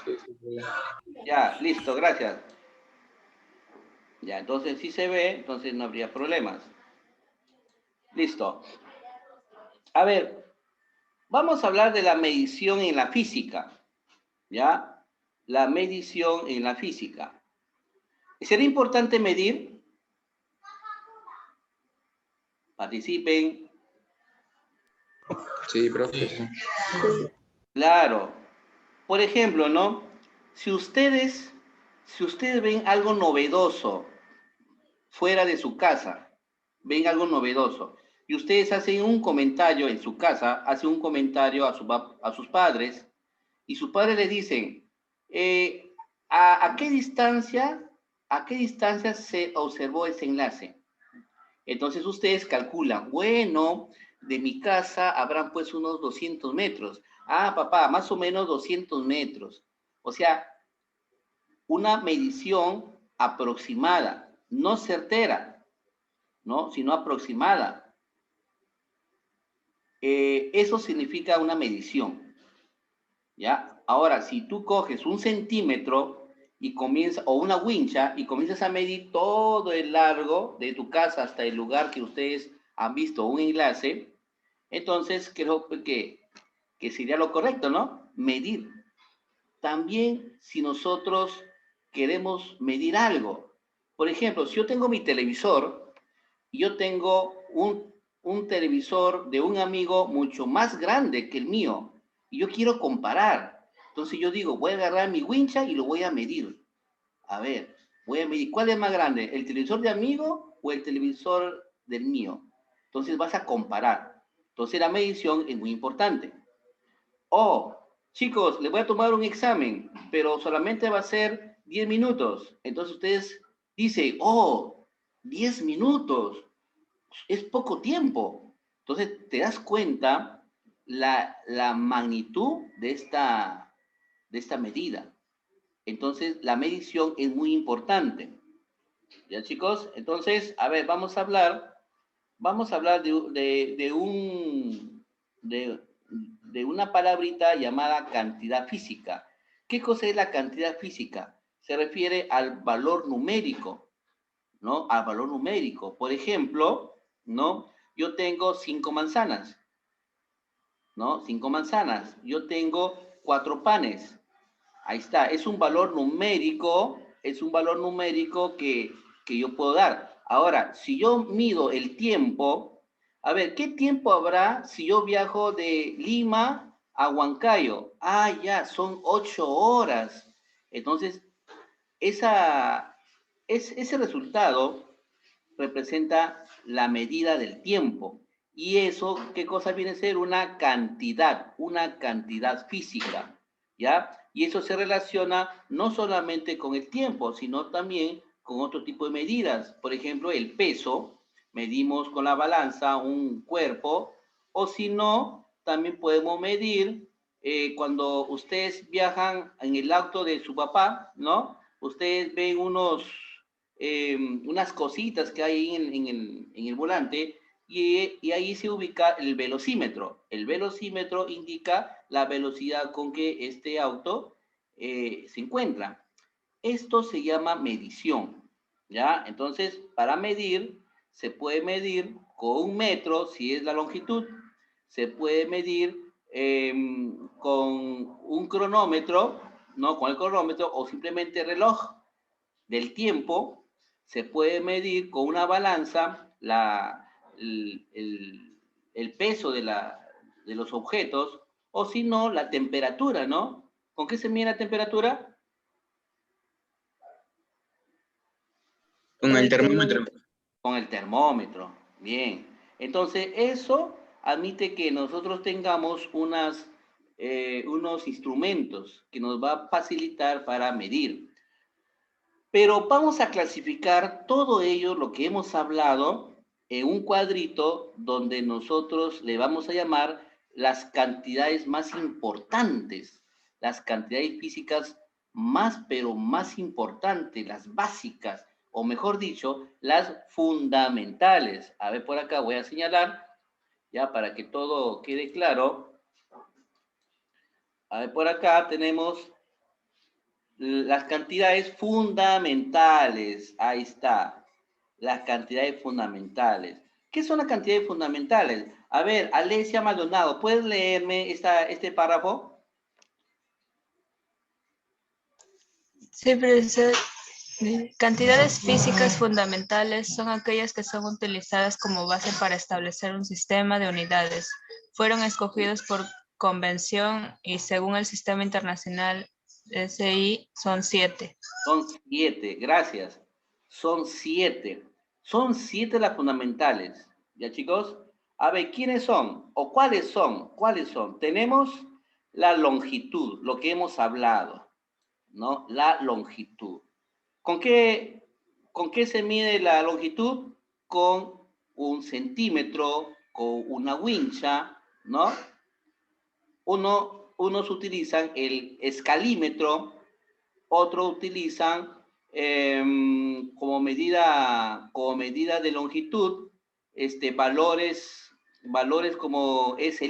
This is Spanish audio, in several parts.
Sí, sí, sí. Ya, listo, gracias. Ya, entonces si se ve, entonces no habría problemas. Listo. A ver, vamos a hablar de la medición en la física, ¿ya? La medición en la física. ¿Será importante medir? Participen. Sí, profe, sí. Sí, Claro. Por ejemplo, ¿no? Si ustedes, si ustedes ven algo novedoso fuera de su casa, ven algo novedoso, y ustedes hacen un comentario en su casa, hacen un comentario a sus padres, y sus padres le dicen, eh, ¿a a qué distancia se observó ese enlace? Entonces ustedes calculan, bueno, de mi casa habrán pues unos 200 metros. Ah, papá, más o menos 200 metros. O sea, una medición aproximada, no certera, ¿no? Sino aproximada. Eso significa una medición, ¿ya? Ahora, si tú coges un centímetro y comienzas, o una wincha, y comienzas a medir todo el largo de tu casa hasta el lugar que ustedes han visto un enlace, entonces creo que sería lo correcto, ¿no? Medir. También si nosotros queremos medir algo. Por ejemplo, si yo tengo mi televisor y yo tengo un televisor de un amigo mucho más grande que el mío y yo quiero comparar, entonces yo digo, voy a agarrar mi wincha y lo voy a medir. A ver, voy a medir, ¿cuál es más grande? ¿El televisor de amigo o el televisor del mío? Entonces vas a comparar. Entonces la medición es muy importante. Oh, chicos, les voy a tomar un examen, pero solamente va a ser 10 minutos. Entonces ustedes dicen, oh, 10 minutos, es poco tiempo. Entonces te das cuenta la magnitud de esta medida. Entonces la medición es muy importante. ¿Ya, chicos? Entonces, a ver, vamos a hablar de, de una palabrita llamada cantidad física. ¿Qué cosa es la cantidad física? Se refiere al valor numérico, ¿no? Al valor numérico. Por ejemplo, ¿no? Yo tengo 5 manzanas, ¿no? 5 manzanas. Yo tengo 4 panes. Ahí está, es un valor numérico que yo puedo dar. Ahora, si yo mido el tiempo, a ver, ¿qué tiempo habrá si yo viajo de Lima a Huancayo? Ah, ya, son 8 horas. Entonces, ese resultado representa la medida del tiempo. Y eso, ¿qué cosa viene a ser? Una cantidad física, ¿ya? Y eso se relaciona no solamente con el tiempo, sino también con otro tipo de medidas. Por ejemplo, el peso, medimos con la balanza un cuerpo, o si no, también podemos medir cuando ustedes viajan en el auto de su papá, ¿no? Ustedes ven unas cositas que hay en el volante y ahí se ubica el velocímetro. El velocímetro indica la velocidad con que este auto se encuentra. Esto se llama medición, ¿ya? Entonces, para medir, se puede medir con un metro, si es la longitud, se puede medir con un cronómetro, ¿no? Con el cronómetro o simplemente reloj del tiempo, se puede medir con una balanza el peso de los objetos, o si no, la temperatura, ¿no? ¿Con qué se mide la temperatura? Con con el el termómetro. termómetro. Con el termómetro. Bien. Entonces, eso admite que nosotros tengamos unos instrumentos que nos va a facilitar para medir. Pero vamos a clasificar todo ello, lo que hemos hablado, en un cuadrito donde nosotros le vamos a llamar las cantidades más importantes, las cantidades físicas más, pero más importantes, las básicas, o mejor dicho, las fundamentales. A ver, por acá voy a señalar, ya para que todo quede claro. A ver, por acá tenemos Las cantidades fundamentales. Ahí está. Las cantidades fundamentales. ¿Qué son las cantidades fundamentales? A ver, Alesia Maldonado, ¿puedes leerme este párrafo? Sí, profesor. Cantidades físicas fundamentales son aquellas que son utilizadas como base para establecer un sistema de unidades. Fueron escogidos por convención y según el sistema internacional SI son 7. Son 7, gracias. Son 7. Son 7 las fundamentales. ¿Ya, chicos? A ver, ¿quiénes son? ¿O cuáles son? ¿Cuáles son? Tenemos la longitud, lo que hemos hablado, ¿no? La longitud. ¿Con qué se mide la longitud? Con un centímetro, con una wincha, ¿no? Unos utilizan el escalímetro, otros utilizan como medida de longitud, valores como es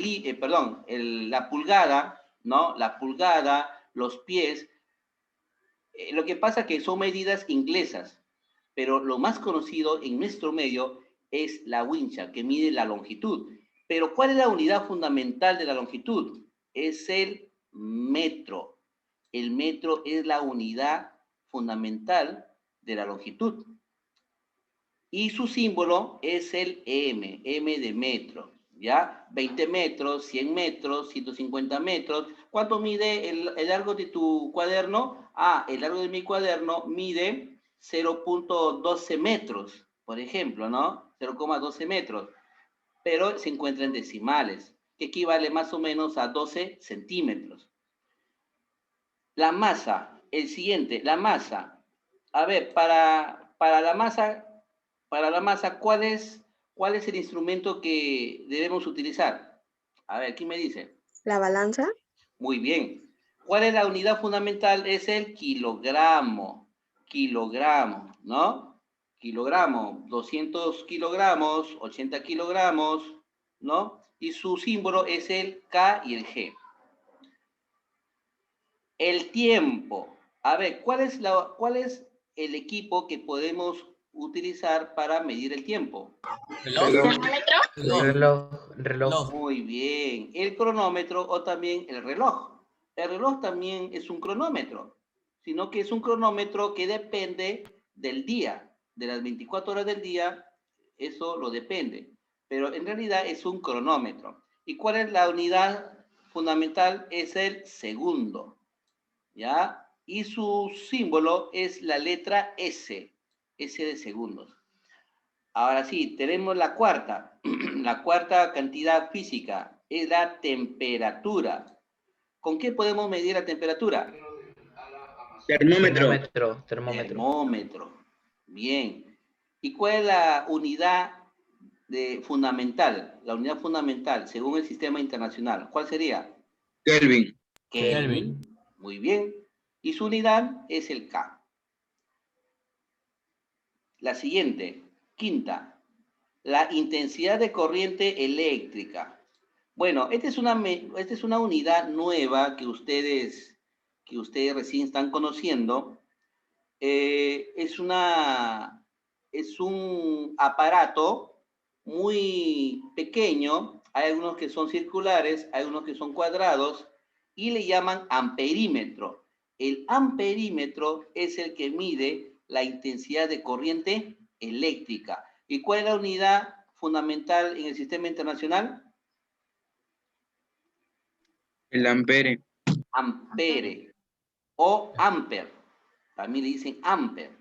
la pulgada, ¿no? La pulgada, los pies. Lo que pasa es que son medidas inglesas, pero lo más conocido en nuestro medio es la wincha, que mide la longitud. Pero ¿cuál es la unidad fundamental de la longitud? Es el metro. El metro es la unidad fundamental de la longitud. Y su símbolo es el M, M de metro, ¿ya? 20 metros, 100 metros, 150 metros. ¿Cuánto mide el largo de tu cuaderno? Ah, el largo de mi cuaderno mide 0.12 metros, por ejemplo, ¿no? 0,12 metros. Pero se encuentra en decimales, que equivale más o menos a 12 centímetros. La masa, el siguiente, la masa. A ver, para la masa, ¿cuál es el instrumento que debemos utilizar? A ver, ¿quién me dice? La balanza. Muy bien. ¿Cuál es la unidad fundamental? Es el kilogramo. Kilogramo, ¿no? Kilogramo, 200 kilogramos, 80 kilogramos, ¿no? Y su símbolo es el K y el G. El tiempo. A ver, ¿cuál es el equipo que podemos utilizar para medir el tiempo? Reloj. Muy bien. El cronómetro o también el reloj. El reloj también es un cronómetro, sino que es un cronómetro que depende del día, de las 24 horas del día, eso lo depende. Pero en realidad es un cronómetro. ¿Y cuál es la unidad fundamental? Es el segundo. ¿Ya? Y su símbolo es la letra S, S de segundos. Ahora sí, tenemos la cuarta. La cuarta cantidad física es la temperatura. ¿Con qué podemos medir la temperatura? Termómetro. Termómetro. Bien. ¿Y cuál es la unidad fundamental? La unidad fundamental, según el sistema internacional. ¿Cuál sería? Kelvin. Kelvin. Muy bien. Y su unidad es el K. La siguiente, quinta, la intensidad de corriente eléctrica. Bueno, esta es una unidad nueva que ustedes recién están conociendo. Es un aparato muy pequeño. Hay algunos que son circulares, hay algunos que son cuadrados y le llaman amperímetro. El amperímetro es el que mide la intensidad de corriente eléctrica. ¿Y cuál es la unidad fundamental en el sistema internacional? El ampere. Ampere o amper. También le dicen amper,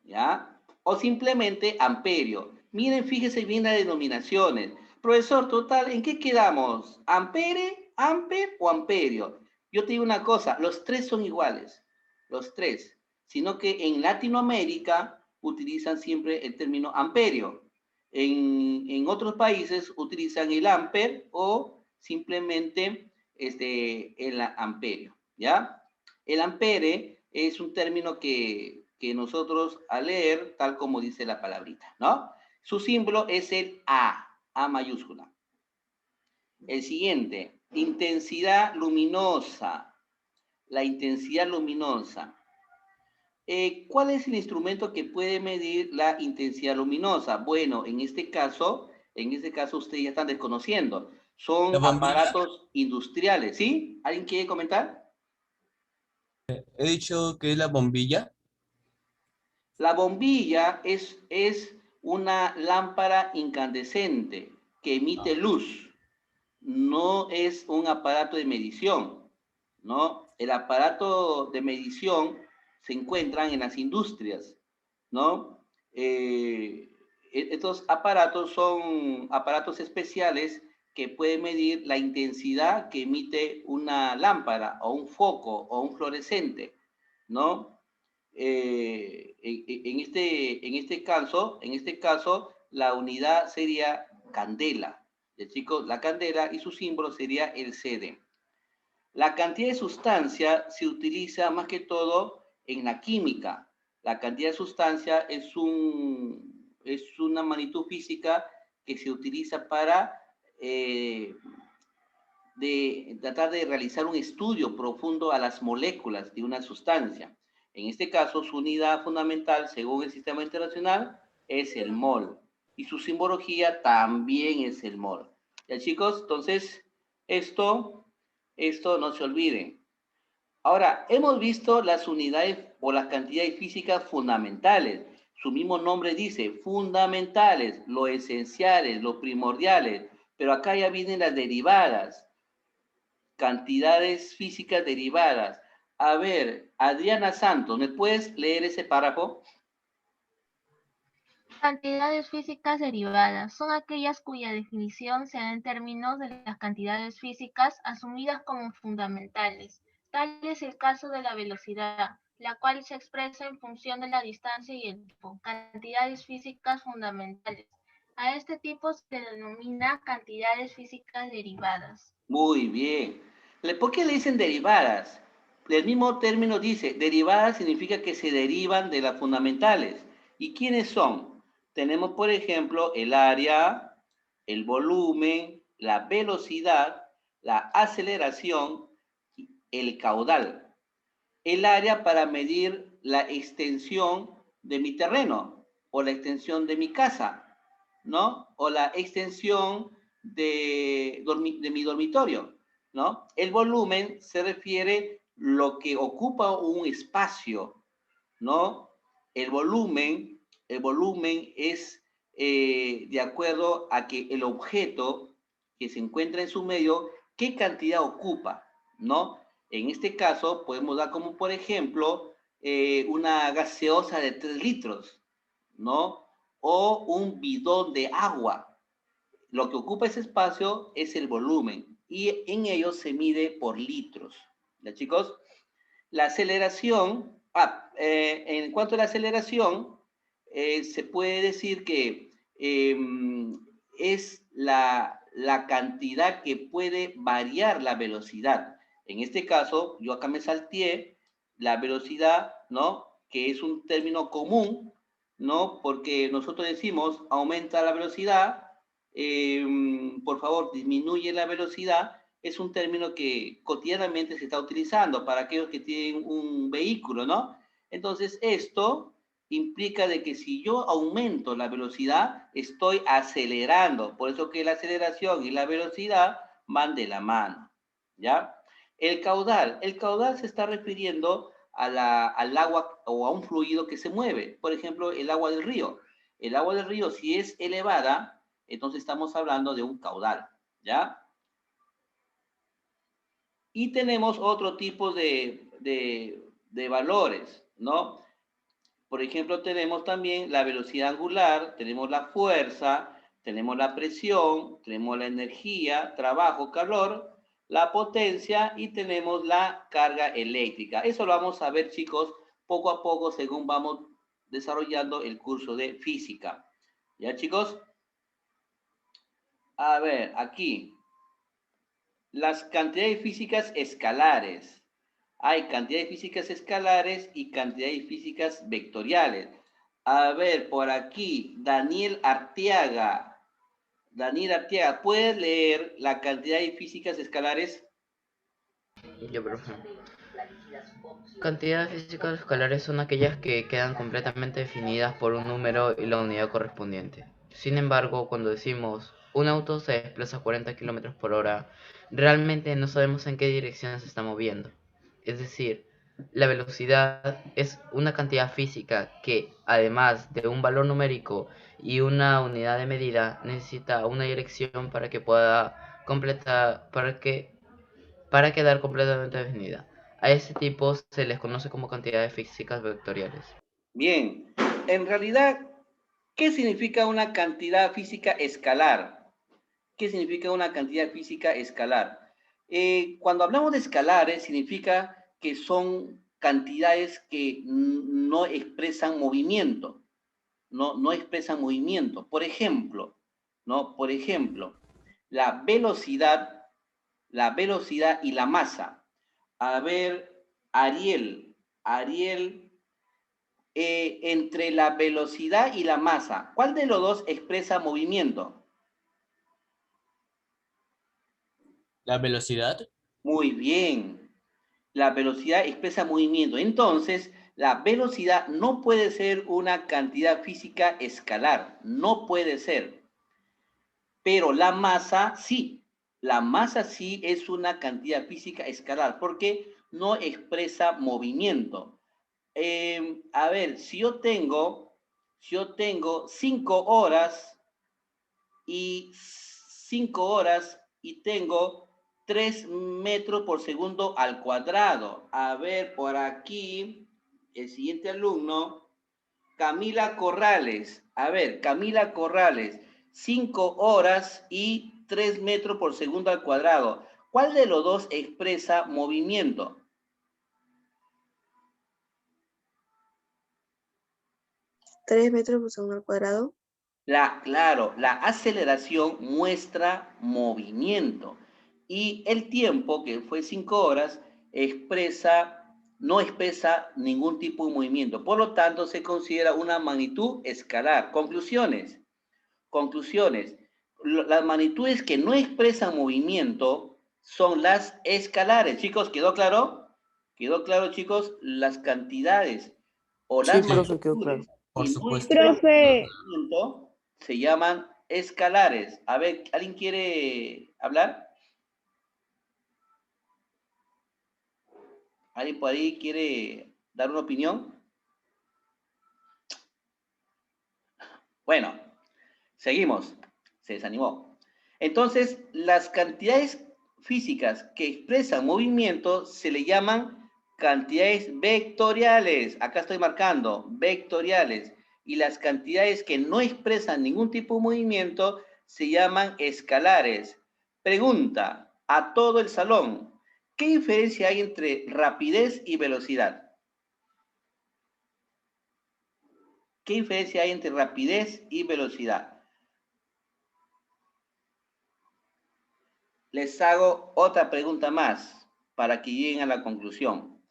¿ya? O simplemente amperio. Miren, fíjense bien las denominaciones. Profesor, total, ¿en qué quedamos? ¿Ampere, amper o amperio? Yo te digo una cosa, los tres son iguales, los tres, sino que en Latinoamérica utilizan siempre el término amperio. En otros países utilizan el amper o simplemente el amperio, ¿ya? El ampere es un término que nosotros al leer, tal como dice la palabrita, ¿no? Su símbolo es el A mayúscula. El siguiente, intensidad luminosa. la intensidad luminosa. ¿Cuál es el instrumento que puede medir la intensidad luminosa? Bueno, en este caso ustedes ya están desconociendo. Son La bombilla. aparatos industriales, ¿sí? ¿Alguien quiere comentar? He dicho que es la bombilla. La bombilla es una lámpara incandescente que emite luz. No es un aparato de medición, ¿no? El aparato de medición se encuentran en las industrias, ¿no? Estos aparatos son aparatos especiales que pueden medir la intensidad que emite una lámpara o un foco o un fluorescente, ¿no? En este caso, la unidad sería candela. ¿Ya, chicos? La candela y su símbolo sería el CD. La cantidad de sustancia se utiliza más que todo en la química. La cantidad de sustancia es una magnitud física que se utiliza para tratar de realizar un estudio profundo a las moléculas de una sustancia. En este caso, su unidad fundamental, según el sistema internacional, es el mol. Y su simbología también es el mol. ¿Ya, chicos? Entonces, esto no se olviden. Ahora, hemos visto las unidades o las cantidades físicas fundamentales. Su mismo nombre dice fundamentales, lo esenciales, lo primordiales. Pero acá ya vienen las derivadas, cantidades físicas derivadas. A ver, Adriana Santos, ¿me puedes leer ese párrafo? Cantidades físicas derivadas son aquellas cuya definición se da en términos de las cantidades físicas asumidas como fundamentales. Tal es el caso de la velocidad, la cual se expresa en función de la distancia y el tiempo. Cantidades físicas fundamentales. A este tipo se denomina cantidades físicas derivadas. Muy bien. ¿Por qué le dicen derivadas? El mismo término dice, derivadas significa que se derivan de las fundamentales. ¿Y quiénes son? Tenemos, por ejemplo, el área, el volumen, la velocidad, la aceleración, el caudal. El área para medir la extensión de mi terreno o la extensión de mi casa, ¿no? O la extensión de mi dormitorio, ¿no? El volumen se refiere lo que ocupa un espacio, ¿no? El volumen es de acuerdo a que el objeto que se encuentra en su medio, qué cantidad ocupa, ¿no? En este caso, podemos dar como, por ejemplo, una gaseosa de 3 litros, ¿no? O un bidón de agua. Lo que ocupa ese espacio es el volumen y en ello se mide por litros. ¿Ya, chicos? La aceleración, en cuanto a la aceleración, se puede decir que es la cantidad que puede variar la velocidad. En este caso, yo acá me salteé la velocidad, ¿no? Que es un término común, ¿no? Porque nosotros decimos, aumenta la velocidad, por favor, disminuye la velocidad, es un término que cotidianamente se está utilizando para aquellos que tienen un vehículo, ¿no? Entonces, esto implica de que si yo aumento la velocidad, estoy acelerando. Por eso que la aceleración y la velocidad van de la mano, ¿ya? El caudal se está refiriendo al agua o a un fluido que se mueve. Por ejemplo, el agua del río. El agua del río, si es elevada, entonces estamos hablando de un caudal, ¿ya? Y tenemos otro tipo de valores, ¿no? Por ejemplo, tenemos también la velocidad angular, tenemos la fuerza, tenemos la presión, tenemos la energía, trabajo, calor, la potencia y tenemos la carga eléctrica. Eso lo vamos a ver, chicos, poco a poco según vamos desarrollando el curso de física. ¿Ya, chicos? A ver, aquí. Las cantidades físicas escalares. Hay cantidades físicas escalares y cantidades físicas vectoriales. A ver, por aquí, Daniel Arteaga. Daniel Arteaga, ¿puedes leer la cantidad de físicas escalares? Ya, profe. Cantidades físicas escalares son aquellas que quedan completamente definidas por un número y la unidad correspondiente. Sin embargo, cuando decimos un auto se desplaza a 40 km por hora, realmente no sabemos en qué dirección se está moviendo. Es decir, la velocidad es una cantidad física que, además de un valor numérico y una unidad de medida, necesita una dirección para que pueda completar, para quedar completamente definida. A este tipo se les conoce como cantidades físicas vectoriales. Bien, en realidad, ¿qué significa una cantidad física escalar? ¿Qué significa una cantidad física escalar? Cuando hablamos de escalares, significa que son cantidades que no expresan movimiento, no expresan movimiento. Por ejemplo, ¿no? Por ejemplo, la velocidad y la masa. A ver, Ariel, entre la velocidad y la masa, ¿cuál de los dos expresa movimiento? La velocidad. Muy bien. La velocidad expresa movimiento. Entonces, la velocidad no puede ser una cantidad física escalar. No puede ser. Pero la masa sí. La masa sí es una cantidad física escalar porque no expresa movimiento. A ver, si yo tengo 5 horas y tengo 3 metros por segundo al cuadrado. A ver, por aquí, el siguiente alumno, Camila Corrales. A ver, Camila Corrales, 5 horas y 3 metros por segundo al cuadrado. ¿Cuál de los dos expresa movimiento? 3 metros por segundo al cuadrado. Claro, la aceleración muestra movimiento y el tiempo, que fue 5 horas, no expresa ningún tipo de movimiento. Por lo tanto, se considera una magnitud escalar. Conclusiones. Las magnitudes que no expresan movimiento son las escalares. Chicos, ¿quedó claro? ¿Quedó claro, chicos? Las cantidades o Sí, las profe, quedó claro. magnitudes Por que no supuesto. expresan Profe, movimiento se llaman escalares. A ver, ¿alguien quiere hablar? ¿Alguien por ahí quiere dar una opinión? Bueno, seguimos. Se desanimó. Entonces, las cantidades físicas que expresan movimiento se le llaman cantidades vectoriales. Acá estoy marcando, vectoriales. Y las cantidades que no expresan ningún tipo de movimiento se llaman escalares. Pregunta a todo el salón, ¿qué diferencia hay entre rapidez y velocidad? ¿Qué diferencia hay entre rapidez y velocidad? Les hago otra pregunta más para que lleguen a la conclusión.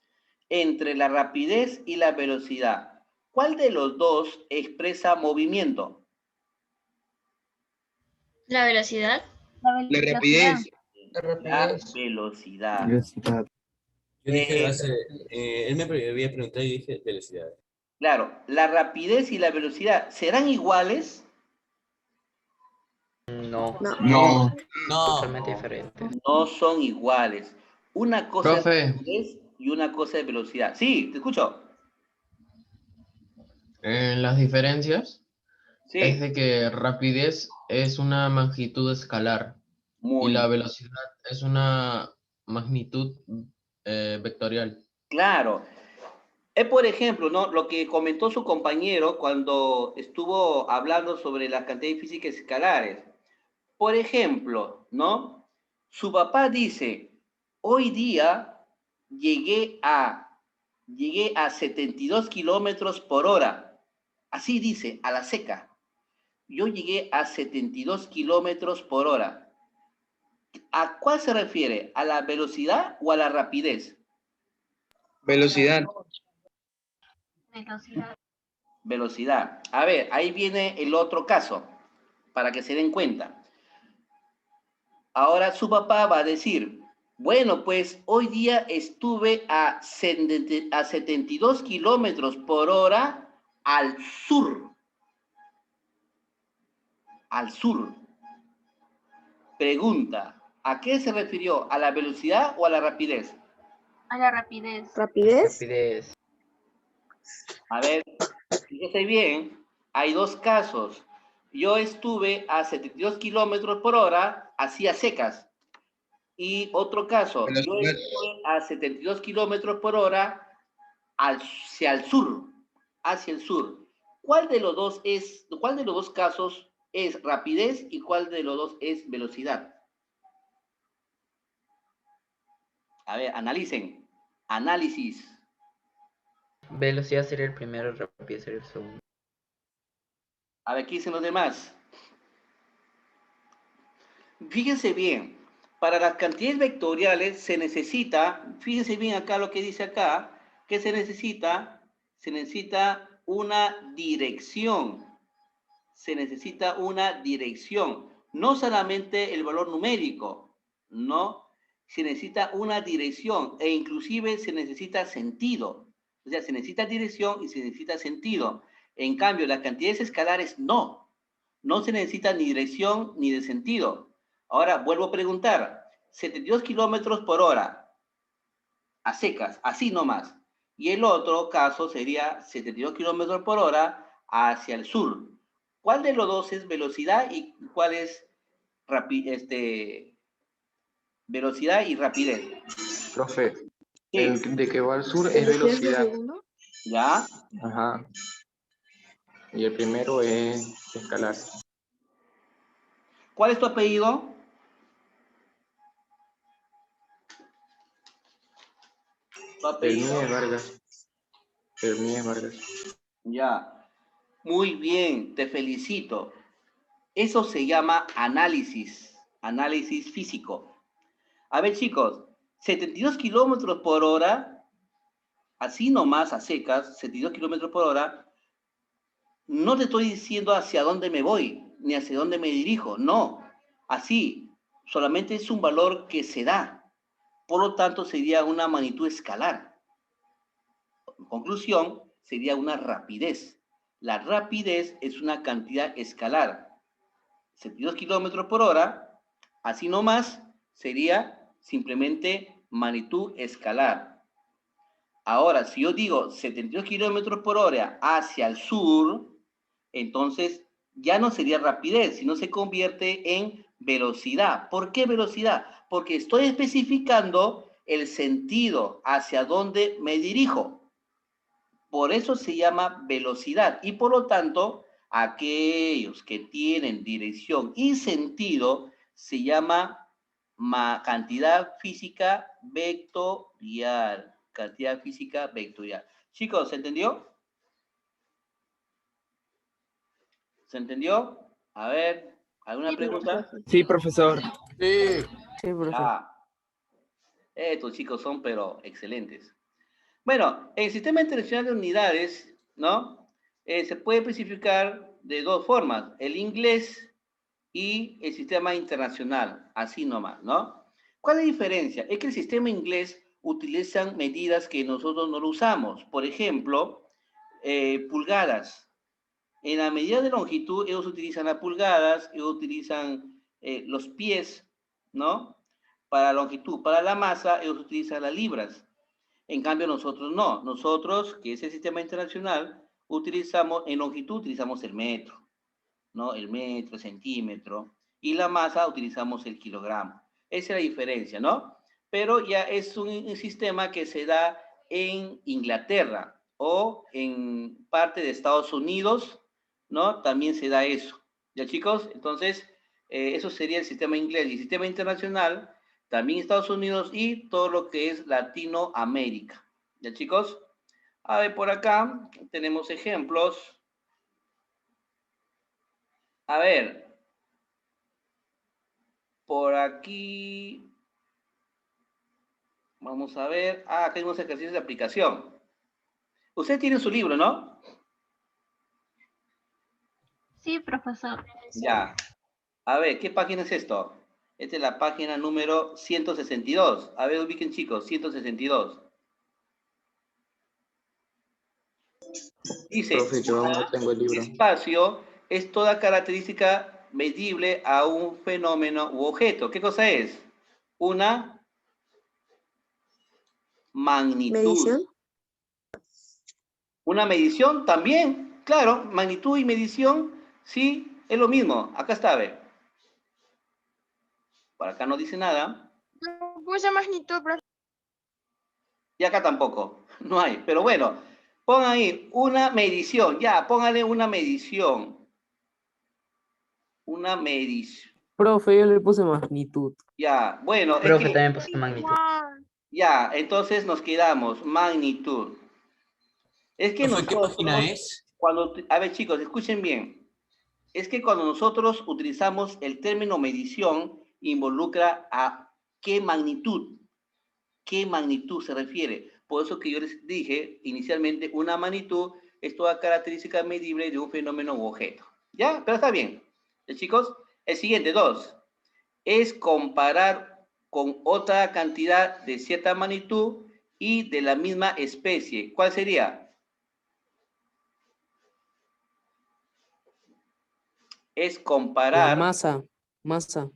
Entre la rapidez y la velocidad, ¿cuál de los dos expresa movimiento? La velocidad. La rapidez. La velocidad. Yo dije Eh, él me había preguntado y dije velocidad. Claro, la rapidez y la velocidad, ¿serán iguales? No, No. No. totalmente diferentes. No son iguales. Una cosa es Profe, rapidez y una cosa es velocidad. Sí, te escucho. las diferencias es Sí, de que rapidez es una magnitud escalar y muy la bien. velocidad es una magnitud vectorial. Claro. Es, por ejemplo, ¿no? Lo que comentó su compañero cuando estuvo hablando sobre las cantidades físicas escalares. Por ejemplo, ¿no? Su papá dice, hoy día llegué a 72 kilómetros por hora. Así dice, a la seca. Yo llegué a 72 kilómetros por hora. ¿A cuál se refiere? ¿A la velocidad o a la rapidez? Velocidad. Velocidad. Velocidad. A ver, ahí viene el otro caso, para que se den cuenta. Ahora su papá va a decir, Bueno, pues hoy día estuve a 72 kilómetros por hora al sur. Al sur. Pregunta, ¿a qué se refirió? ¿A la velocidad o a la rapidez? A la rapidez. ¿Rapidez? Rapidez. A ver, fíjese bien, hay dos casos. Yo estuve a 72 kilómetros por hora, así a secas. Y otro caso, yo Velocidad. estuve a 72 kilómetros por hora hacia el sur, hacia el sur. ¿Cuál de los dos casos es rapidez y cuál de los dos es velocidad? A ver, analicen. Análisis. Velocidad sería el primero, rapidez sería el segundo. A ver, ¿qué dicen los demás? Fíjense bien, para las cantidades vectoriales se necesita, fíjense bien acá lo que dice acá, que se necesita una dirección. Se necesita una dirección, no solamente el valor numérico, no, se necesita una dirección e inclusive se necesita sentido. O sea, se necesita dirección y se necesita sentido. En cambio, las cantidades escalares no se necesita ni dirección ni de sentido. Ahora, vuelvo a preguntar, 72 kilómetros por hora, a secas, así nomás. Y el otro caso sería 72 kilómetros por hora hacia el sur. ¿Cuál de los dos es velocidad y cuál es velocidad y rapidez? Profe, Sí. el de que va al sur es ¿El decía el velocidad. segundo? ¿Ya? Ajá. Y el primero es escalar. ¿Cuál es tu apellido? ¿Tu apellido? Hermías Vargas. Hermías Vargas. Ya. Muy bien, te felicito. Eso se llama análisis físico. A ver, chicos, 72 kilómetros por hora, así nomás a secas, 72 kilómetros por hora, no te estoy diciendo hacia dónde me voy, ni hacia dónde me dirijo, no. Así, solamente es un valor que se da. Por lo tanto, sería una magnitud escalar. En conclusión, sería una rapidez. La rapidez es una cantidad escalar. 72 kilómetros por hora, así nomás, sería simplemente magnitud escalar. Ahora, si yo digo 72 kilómetros por hora hacia el sur, entonces ya no sería rapidez, sino se convierte en velocidad. ¿Por qué velocidad? Porque estoy especificando el sentido hacia dónde me dirijo. Por eso se llama velocidad y por lo tanto, aquellos que tienen dirección y sentido se llama cantidad física vectorial. Cantidad física vectorial. Chicos, ¿se entendió? ¿Se entendió? A ver, ¿alguna Sí, pregunta? profe. Sí, profesor. Sí, profe. Ah, estos chicos son pero excelentes. Bueno, el sistema internacional de unidades, ¿no? Se puede especificar de dos formas, el inglés y el sistema internacional, así nomás, ¿no? ¿Cuál es la diferencia? Es que el sistema inglés utiliza medidas que nosotros no lo usamos. Por ejemplo, pulgadas. En la medida de longitud, ellos utilizan las pulgadas, ellos utilizan los pies, ¿no? Para longitud. Para la masa, ellos utilizan las libras. En cambio, nosotros no. Nosotros, que es el sistema internacional, utilizamos, en longitud utilizamos el metro, ¿no? El metro, el centímetro. Y la masa utilizamos el kilogramo. Esa es la diferencia, ¿no? Pero ya es un sistema que se da en Inglaterra o en parte de Estados Unidos, ¿no? También se da eso. ¿Ya, chicos? Entonces, eso sería el sistema inglés. Y el sistema internacional, también Estados Unidos y todo lo que es Latinoamérica. ¿Ya, chicos? A ver, por acá tenemos ejemplos. A ver, por aquí, vamos a ver. Ah, acá hay unos ejercicios de aplicación. Usted tiene su libro, ¿no? Sí, profesor. Ya. A ver, ¿qué página es esto? Esta es la página número 162. A ver, ubiquen chicos, 162. Dice, Profe, yo aún no tengo el libro. espacio es toda característica medible a un fenómeno u objeto. ¿Qué cosa es? Una magnitud. Medición. Una medición también, claro, magnitud y medición, sí, es lo mismo. Acá está, a ver. Por acá no dice nada. No puse magnitud, profe. Y acá tampoco, no hay. Pero bueno, pon ahí una medición, ya, póngale una medición. Una medición. Profe, yo le puse magnitud. Ya, bueno, es Profe, que, también puse magnitud. ya, entonces nos quedamos, magnitud. Es que Profe, ¿qué nosotros, página es? a ver chicos, escuchen bien. Es que cuando nosotros utilizamos el término medición, involucra a qué magnitud se refiere. Por eso que yo les dije inicialmente, una magnitud es toda característica medible de un fenómeno u objeto. ¿Ya? Pero está bien. Chicos, el siguiente, 2, es comparar con otra cantidad de cierta magnitud y de la misma especie. ¿Cuál sería? Es comparar... La masa.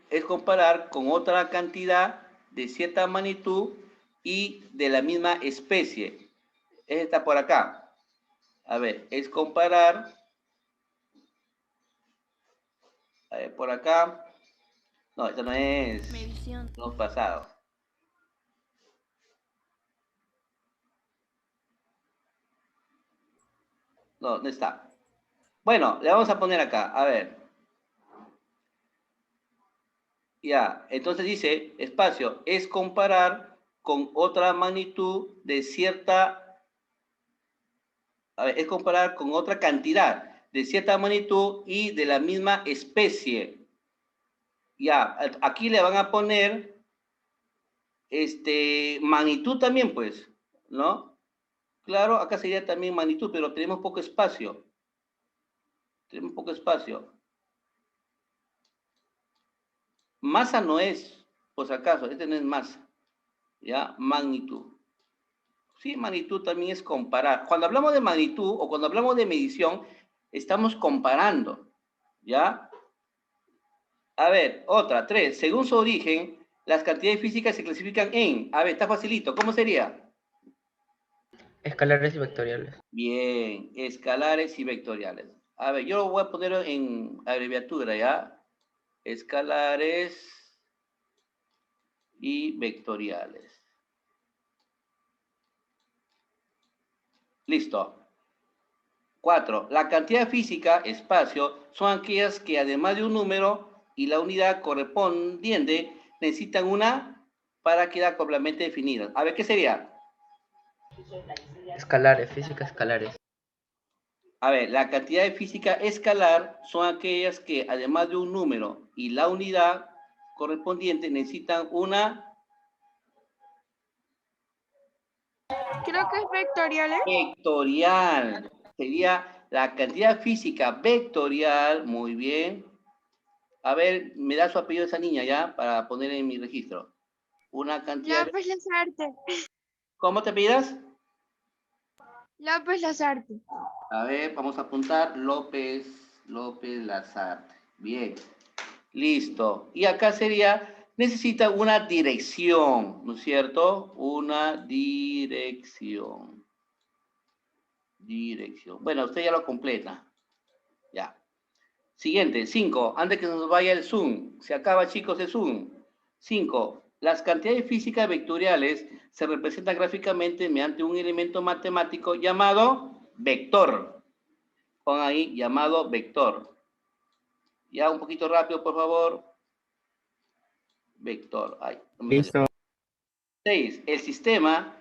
Es comparar con otra cantidad de cierta magnitud y de la misma especie. Esta está por acá. A ver, es comparar. A ver, por acá. No, esta no es. Medición. No, pasado. No, no está. Bueno, le vamos a poner acá. A ver. Ya, entonces dice, espacio, es comparar con otra magnitud de cierta, a ver, es comparar con otra cantidad de cierta magnitud y de la misma especie. Ya, aquí le van a poner, magnitud también, pues, ¿no? Claro, acá sería también magnitud, pero tenemos poco espacio. Tenemos poco espacio. Masa no es, por si acaso, este no es masa. ¿Ya? Magnitud. Sí, magnitud también es comparar. Cuando hablamos de magnitud o cuando hablamos de medición, estamos comparando. ¿Ya? A ver, otra, 3. Según su origen, las cantidades físicas se clasifican en... A ver, está facilito. ¿Cómo sería? Escalares y vectoriales. Bien, escalares y vectoriales. A ver, yo lo voy a poner en abreviatura, ¿ya? Escalares y vectoriales. Listo. 4. La cantidad física, espacio, son aquellas que además de un número y la unidad correspondiente necesitan una para quedar completamente definida. A ver, ¿qué sería? Escalares, física escalares. A ver, la cantidad de física escalar son aquellas que además de un número y la unidad correspondiente necesitan una... Creo que es vectorial, ¿eh? Vectorial. Sería la cantidad física vectorial. Muy bien. A ver, me da su apellido esa niña ya para poner en mi registro. Una cantidad... López Lazarte. ¿Cómo te pidas? López Lazarte. A ver, vamos a apuntar López Lazarte. Bien. Listo. Y acá sería, necesita una dirección, ¿no es cierto? Una dirección. Dirección. Bueno, usted ya lo completa. Ya. Siguiente, 5. Antes que nos vaya el Zoom. Se acaba, chicos, el Zoom. 5. Las cantidades físicas vectoriales se representan gráficamente mediante un elemento matemático llamado vector. Pon ahí, llamado vector. Ya, un poquito rápido, por favor. Vector. Ay, listo. 6. El sistema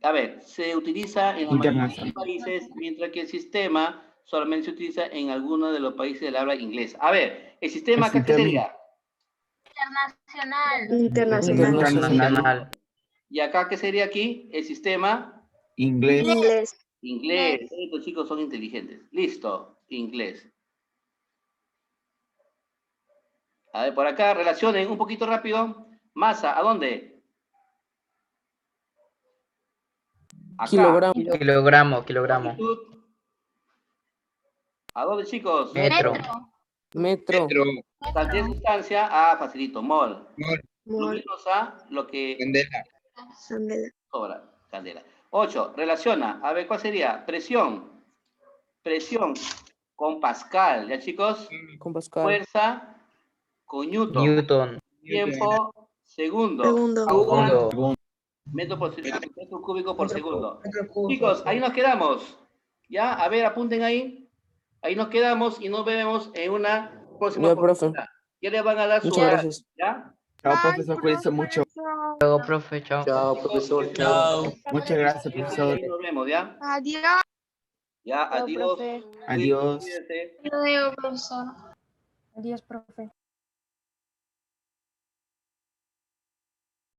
a ver, se utiliza en la mayoría de los países, mientras que el sistema solamente se utiliza en algunos de los países del habla inglesa. A ver, el sistema acá, ¿qué sería? Internacional. ¿Y acá qué sería aquí? El sistema Inglés. inglés. Estos chicos son inteligentes. Listo, inglés. A ver, por acá, relacionen un poquito rápido. Masa, ¿a dónde? Acá. Kilogramo. Kilogramo. Longitud. ¿A dónde, chicos? Metro. Metro. Metro. Cantidad de sustancia, ah, facilito, mol. Mol. Luminosa, lo que Candela. sobra, candela. 8, relaciona. A ver, ¿cuál sería? Presión. Presión con Pascal, ¿ya, chicos? Con Pascal. Fuerza con Newton. Newton. Tiempo, segundo. Segundo. Metro cúbico por segundo. Chicos, ahí nos quedamos. ¿Ya? A ver, apunten ahí. Ahí nos quedamos y nos vemos en una próxima Ya, profe. oportunidad. Ya les van a dar su Muchas horario, gracias. ¿ya? Chao, profesor, cuídense mucho. Luego, profe, chao. Chao, profesor. Chao. Chao. Muchas gracias, profesor. Ahí nos vemos, ¿ya? Adiós. Ya, adiós. Adiós. Cuídense. Adiós, profesor. Adiós, profe.